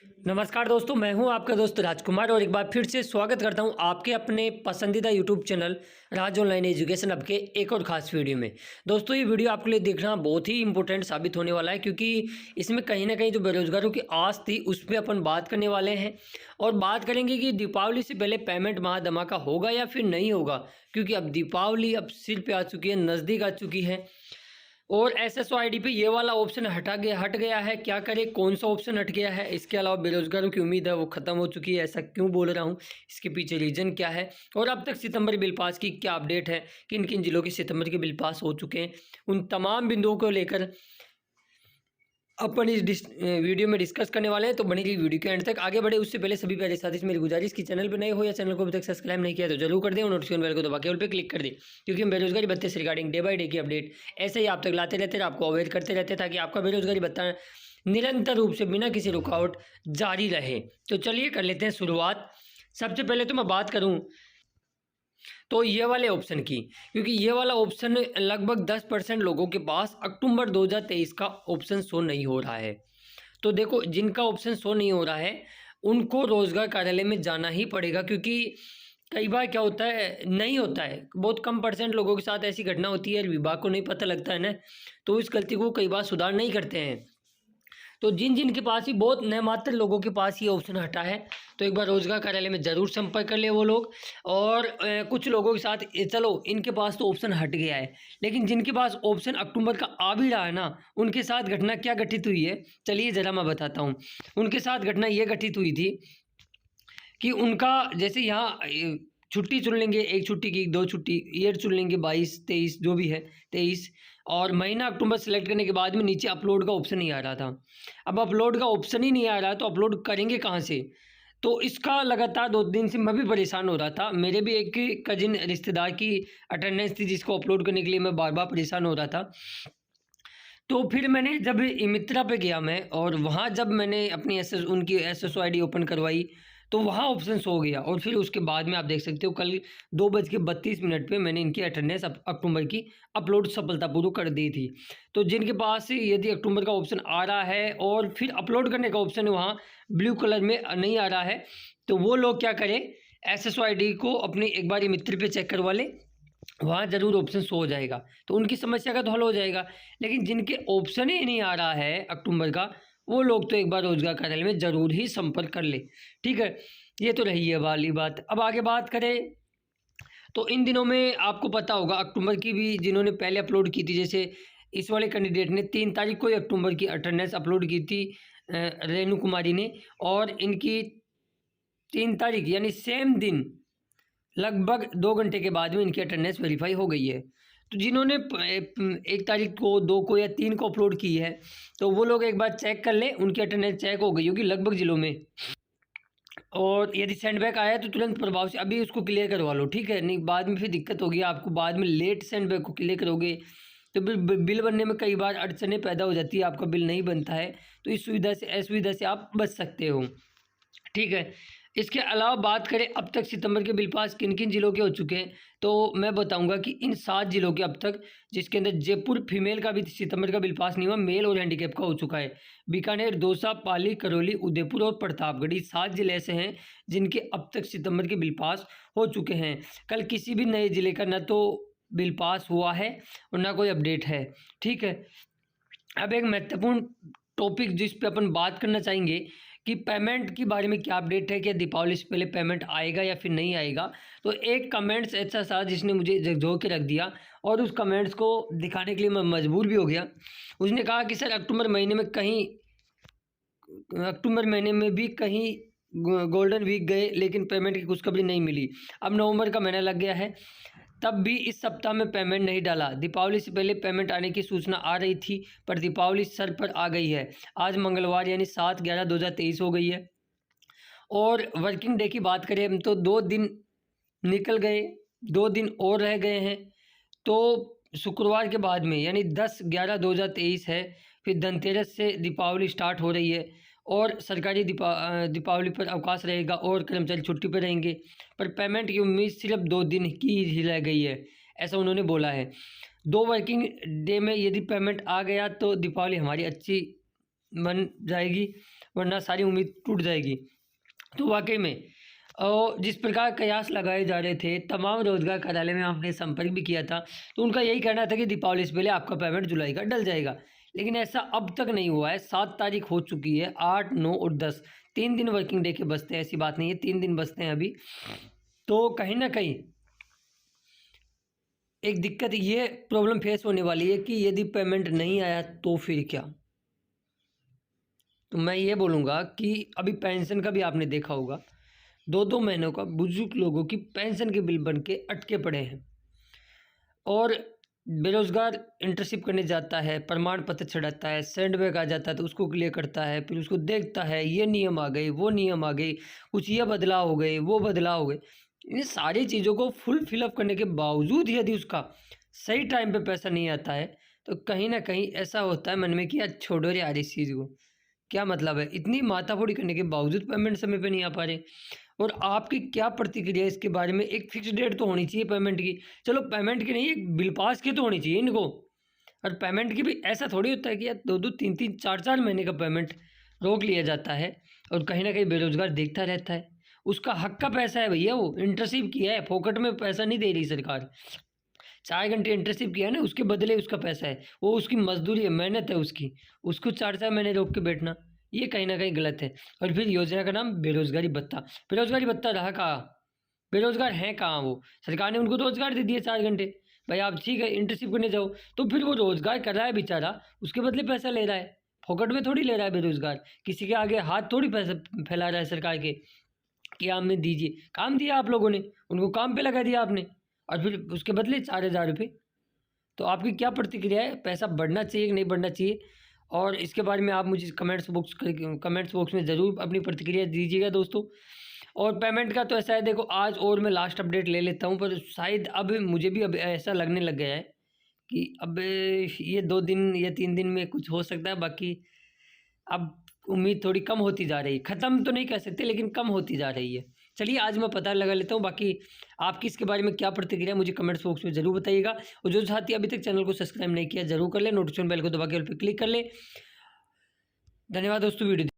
नमस्कार दोस्तों, मैं हूं आपका दोस्त राजकुमार और एक बार फिर से स्वागत करता हूं आपके अपने पसंदीदा यूट्यूब चैनल राज ऑनलाइन एजुकेशन अब के एक और ख़ास वीडियो में। दोस्तों, ये वीडियो आपके लिए देखना बहुत ही इंपॉर्टेंट साबित होने वाला है क्योंकि इसमें कहीं ना कहीं जो बेरोजगारों की आस थी उस पर अपन बात करने वाले हैं और बात करेंगे कि दीपावली से पहले पेमेंट महाधमाका होगा या फिर नहीं होगा, क्योंकि अब दीपावली अब सिर पे आ चुकी है, नज़दीक आ चुकी है और एसएसओआईडी पे ये वाला ऑप्शन हट गया है। क्या करें, कौन सा ऑप्शन हट गया है? इसके अलावा बेरोजगारों की उम्मीद है वो ख़त्म हो चुकी है। ऐसा क्यों बोल रहा हूँ, इसके पीछे रीज़न क्या है और अब तक सितंबर बिल पास की क्या अपडेट है, किन किन जिलों के सितंबर के बिल पास हो चुके हैं, उन तमाम बिंदुओं को लेकर अपन इस वीडियो में डिस्कस करने वाले हैं। तो बनी रही वीडियो के एंड तक। आगे बढ़े उससे पहले सभी प्यारे साथी से मेरी गुजारिश की चैनल पर नए हो या चैनल को अभी तक सब्सक्राइब नहीं किया तो जरूर कर दें और नोटिफिकेशन बेल को दबा के ऑल पे क्लिक कर दें, क्योंकि हम बेरोजगारी भत्ते से रिगार्डिंग डे बाय डे की अपडेट ऐसे ही आप तक लाते रहते हैं, आपको अवेयर करते रहते हैं ताकि आपका बेरोजगारी भत्ता निरंतर रूप से बिना किसी रुकावट जारी रहे। तो चलिए कर लेते हैं शुरुआत। सबसे पहले तो मैं बात करूँ तो ये वाले ऑप्शन की, क्योंकि ये वाला ऑप्शन लगभग 10% लोगों के पास अक्टूबर 2023 का ऑप्शन शो नहीं हो रहा है। तो देखो, जिनका ऑप्शन शो नहीं हो रहा है उनको रोजगार कार्यालय में जाना ही पड़ेगा, क्योंकि कई बार क्या होता है, नहीं होता है, बहुत कम परसेंट लोगों के साथ ऐसी घटना होती है, विभाग को नहीं पता लगता है ना, तो इस गलती को कई बार सुधार नहीं करते हैं। तो जिन जिन के पास ही बहुत नामात्र लोगों के पास ये ऑप्शन हटा है, तो एक बार रोजगार कार्यालय में ज़रूर संपर्क कर ले वो लोग। और कुछ लोगों के साथ चलो इनके पास तो ऑप्शन हट गया है, लेकिन जिनके पास ऑप्शन अक्टूबर का आ भी रहा है ना, उनके साथ घटना क्या घटित हुई है, चलिए ज़रा मैं बताता हूँ। उनके साथ घटना ये घटित हुई थी कि उनका जैसे यहाँ छुट्टी चुन लेंगे, एक छुट्टी की, दो छुट्टी, ईयर चुन लेंगे 22 23 जो भी है 23, और महीना अक्टूबर सेलेक्ट करने के बाद में नीचे अपलोड का ऑप्शन नहीं आ रहा था। अब अपलोड का ऑप्शन ही नहीं आ रहा तो अपलोड करेंगे कहाँ से? तो इसका लगातार 2 दिन से मैं भी परेशान हो रहा था। मेरे भी एक कजिन रिश्तेदार की अटेंडेंस थी जिसको अपलोड करने के लिए मैं बार बार परेशान हो रहा था। तो फिर मैंने जब ई-मित्रा पे गया मैं, और वहाँ जब मैंने अपनी उनकी एसएसओ आईडी ओपन करवाई तो वहाँ ऑप्शन शो हो गया, और फिर उसके बाद में आप देख सकते हो कल 2:32 पे मैंने इनकी अटेंडेंस अक्टूबर की अपलोड सफलतापूर्वक कर दी थी। तो जिनके पास यदि अक्टूबर का ऑप्शन आ रहा है और फिर अपलोड करने का ऑप्शन वहाँ ब्लू कलर में नहीं आ रहा है, तो वो लोग क्या करें, एसएसओ आईडी को अपने एक बार ई-मित्र पे चेक करवा ले, वहाँ ज़रूर ऑप्शन शो हो जाएगा, तो उनकी समस्या का तो हल हो जाएगा। लेकिन जिनके ऑप्शन ही नहीं आ रहा है अक्टूबर का, वो लोग तो एक बार रोजगार कार्यालय में ज़रूर ही संपर्क कर ले। ठीक है, ये तो रही है वाली बात। अब आगे बात करें तो इन दिनों में आपको पता होगा अक्टूबर की भी जिन्होंने पहले अपलोड की थी, जैसे इस वाले कैंडिडेट ने 3 तारीख को ही अक्टूबर की अटेंडेंस अपलोड की थी, रेणु कुमारी ने, और इनकी 3 तारीख यानी सेम दिन लगभग 2 घंटे के बाद में इनकी अटेंडेंस वेरीफाई हो गई है। तो जिन्होंने 1 तारीख को, 2 को या 3 को अपलोड की है, तो वो लोग एक बार चेक कर लें, उनकी अटेंडेंस चेक हो गई होगी लगभग ज़िलों में। और यदि सेंडबैक आया तो तुरंत प्रभाव से अभी उसको क्लियर करवा लो, ठीक है? नहीं बाद में फिर दिक्कत होगी आपको, बाद में लेट सेंडबैक को क्लियर करोगे तो बिल बनने में कई बार अड़चनें पैदा हो जाती है, आपका बिल नहीं बनता है। तो इस सुविधा से, असुविधा से आप बच सकते हो। ठीक है, इसके अलावा बात करें अब तक सितंबर के बिल पास किन किन जिलों के हो चुके हैं, तो मैं बताऊंगा कि इन 7 जिलों के अब तक, जिसके अंदर जयपुर फीमेल का भी सितंबर का बिल पास नहीं हुआ, मेल और हैंडीकैप का हो चुका है। बीकानेर, दौसा, पाली, करौली, उदयपुर और प्रतापगढ़, 7 जिले ऐसे हैं जिनके अब तक सितंबर के बिल पास हो चुके हैं। कल किसी भी नए जिले का न तो बिल पास हुआ है और ना कोई अपडेट है। ठीक है, अब एक महत्वपूर्ण टॉपिक जिस पे अपन बात करना चाहेंगे कि पेमेंट के बारे में क्या अपडेट है, क्या दीपावली से पहले पेमेंट आएगा या फिर नहीं आएगा। तो एक कमेंट्स ऐसा था जिसने मुझे झकझोर के रख दिया, और उस कमेंट्स को दिखाने के लिए मैं मजबूर भी हो गया। उसने कहा कि सर अक्टूबर महीने में भी कहीं गोल्डन वीक गए लेकिन पेमेंट की खुशखबरी नहीं मिली। अब नवंबर का महीना लग गया है, तब भी इस सप्ताह में पेमेंट नहीं डाला। दीपावली से पहले पेमेंट आने की सूचना आ रही थी, पर दीपावली सर पर आ गई है। आज मंगलवार यानी 7/11/2023 हो गई है। और वर्किंग डे की बात करें हम तो 2 दिन निकल गए, 2 दिन और रह गए हैं। तो शुक्रवार के बाद में यानी 10/11/2023 है, फिर धनतेरस से दीपावली स्टार्ट हो रही है, और सरकारी दीपावली पर अवकाश रहेगा और कर्मचारी छुट्टी पर रहेंगे, पर पेमेंट की उम्मीद सिर्फ 2 दिन की ही रह गई है, ऐसा उन्होंने बोला है। 2 वर्किंग डे में यदि पेमेंट आ गया तो दीपावली हमारी अच्छी बन जाएगी, वरना सारी उम्मीद टूट जाएगी। तो वाकई में और जिस प्रकार कयास लगाए जा रहे थे, तमाम रोजगार कार्यालय में हमने संपर्क भी किया था, तो उनका यही कहना था कि दीपावली से पहले आपका पेमेंट जुलाई का डल जाएगा। लेकिन ऐसा अब तक नहीं हुआ है। 7 तारीख हो चुकी है, 8, 9 और 10, 3 दिन वर्किंग डे के बचते हैं, ऐसी बात नहीं है, 3 दिन बचते हैं अभी। तो कहीं ना कहीं एक दिक्कत ये प्रॉब्लम फेस होने वाली है कि यदि पेमेंट नहीं आया तो फिर क्या। तो मैं ये बोलूँगा कि अभी पेंशन का भी आपने देखा होगा, 2-2 महीनों का बुजुर्ग लोगों की पेंशन के बिल बन के अटके पड़े हैं। और बेरोज़गार इंटर्नशिप करने जाता है, प्रमाण पत्र चढ़ाता है, सैंडबैग आ जाता है तो उसको क्लियर करता है, फिर उसको देखता है ये नियम आ गए, वो नियम आ गए, कुछ ये बदलाव हो गए, वो बदलाव हो गए। इन सारी चीज़ों को फुल फिलअप करने के बावजूद यदि उसका सही टाइम पे पैसा नहीं आता है, तो कहीं न कहीं ऐसा होता है मन में कि यार छोड़ो यार इस चीज़ को, क्या मतलब है? इतनी माथाफोड़ी करने के बावजूद पेमेंट समय पे नहीं आ पा रहे। और आपकी क्या प्रतिक्रिया है इसके बारे में? एक फ़िक्स डेट तो होनी चाहिए पेमेंट की। चलो पेमेंट की नहीं, एक बिल पास की तो होनी चाहिए इनको। और पेमेंट की भी ऐसा थोड़ी होता है कि यार 2-2, 3-3, 4-4 महीने का पेमेंट रोक लिया जाता है और कहीं न कहीं बेरोज़गार देखता रहता है। उसका हक का पैसा है भैया, वो इंटर्नशिप किया है, फोकट में पैसा नहीं दे रही सरकार। 4 घंटे इंटर्नशिप किया है ना, उसके बदले उसका पैसा है। वो उसकी मज़दूरी है, मेहनत है उसकी। उसको 4-4 महीने रोक के बैठना, ये कहीं न कहीं गलत है। और फिर योजना का नाम बेरोज़गारी भत्ता। बेरोज़गारी भत्ता रहा कहाँ? बेरोज़गार हैं कहाँ वो? सरकार ने उनको रोज़गार दे दिए 4 घंटे। भाई आप ठीक है इंटर्नशिप करने जाओ, तो फिर वो रोज़गार कर रहा है बेचारा, उसके बदले पैसा ले रहा है। फोकट में थोड़ी ले रहा है बेरोज़गार। किसी के आगे हाथ थोड़ी पैसा फैला रहा है सरकार के कि हमें दीजिए। काम दिया आप लोगों ने, उनको काम पे लगा दिया आपने और फिर उसके बदले 4,000 रुपये। तो आपकी क्या प्रतिक्रिया है? पैसा बढ़ना चाहिए कि नहीं बढ़ना चाहिए? और इसके बारे में आप मुझे कमेंट्स बॉक्स में ज़रूर अपनी प्रतिक्रिया दीजिएगा दोस्तों। और पेमेंट का तो ऐसा है, देखो आज और मैं लास्ट अपडेट ले लेता हूँ, पर शायद अब मुझे भी अब ऐसा लगने लग गया है कि अब ये 2 दिन या 3 दिन में कुछ हो सकता है। बाकी अब उम्मीद थोड़ी कम होती जा रही है, ख़त्म तो नहीं कह सकते लेकिन कम होती जा रही है। चलिए आज मैं पता लगा लेता हूँ, बाकी आपकी इसके बारे में क्या प्रतिक्रिया मुझे कमेंट्स बॉक्स में ज़रूर बताइएगा। और जो साथी अभी तक चैनल को सब्सक्राइब नहीं किया ज़रूर कर ले, नोटिफिकेशन बेल को दबा के ऑल पे क्लिक कर ले। धन्यवाद दोस्तों वीडियो